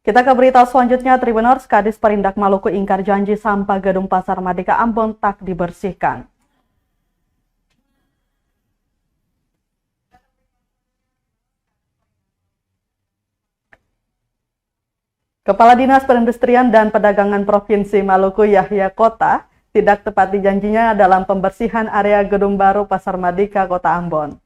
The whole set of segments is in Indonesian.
Kita ke berita selanjutnya, Tribuners, Kadis Perindak Maluku ingkar janji sampah Gedung Pasar Mardika Ambon tak dibersihkan. Kepala Dinas Perindustrian dan Perdagangan Provinsi Maluku Yahya Kota tidak tepati janjinya dalam pembersihan area Gedung Baru Pasar Mardika Kota Ambon.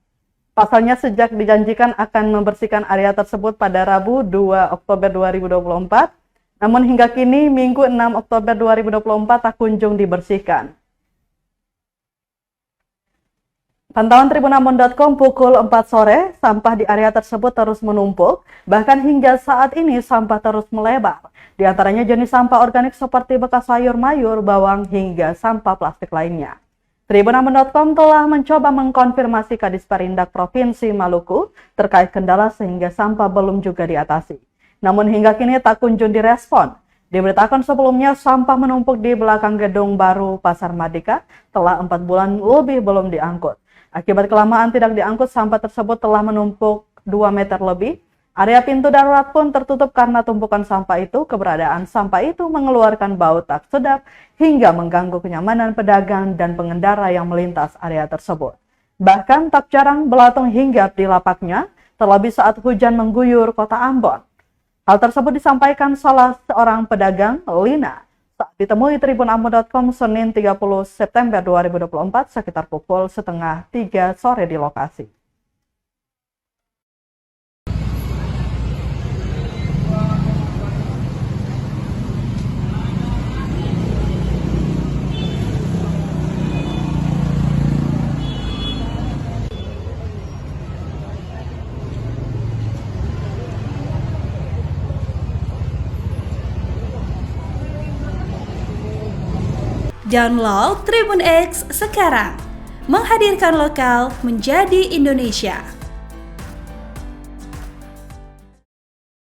Pasalnya sejak dijanjikan akan membersihkan area tersebut pada Rabu 2 Oktober 2024, namun hingga kini Minggu 6 Oktober 2024 tak kunjung dibersihkan. Pantauan tribunambon.com pukul 4 sore, sampah di area tersebut terus menumpuk, bahkan hingga saat ini sampah terus melebar. Di antaranya jenis sampah organik seperti bekas sayur mayur, bawang, hingga sampah plastik lainnya. Tribunambon.com telah mencoba mengkonfirmasi Kadis Perindak Provinsi Maluku terkait kendala sehingga sampah belum juga diatasi. Namun hingga kini tak kunjung direspon. Diberitakan sebelumnya sampah menumpuk di belakang Gedung Baru Pasar Mardika telah 4 bulan lebih belum diangkut. Akibat kelamaan tidak diangkut, sampah tersebut telah menumpuk 2 meter lebih. Area pintu darurat pun tertutup karena tumpukan sampah itu. Keberadaan sampah itu mengeluarkan bau tak sedap hingga mengganggu kenyamanan pedagang dan pengendara yang melintas area tersebut. Bahkan tak jarang belatung hinggap di lapaknya, terlebih saat hujan mengguyur kota Ambon. Hal tersebut disampaikan salah seorang pedagang, Lina, saat ditemui tribunambon.com Senin 30 September 2024 sekitar pukul 2:30 sore di lokasi. Download Tribun X sekarang, menghadirkan lokal menjadi Indonesia.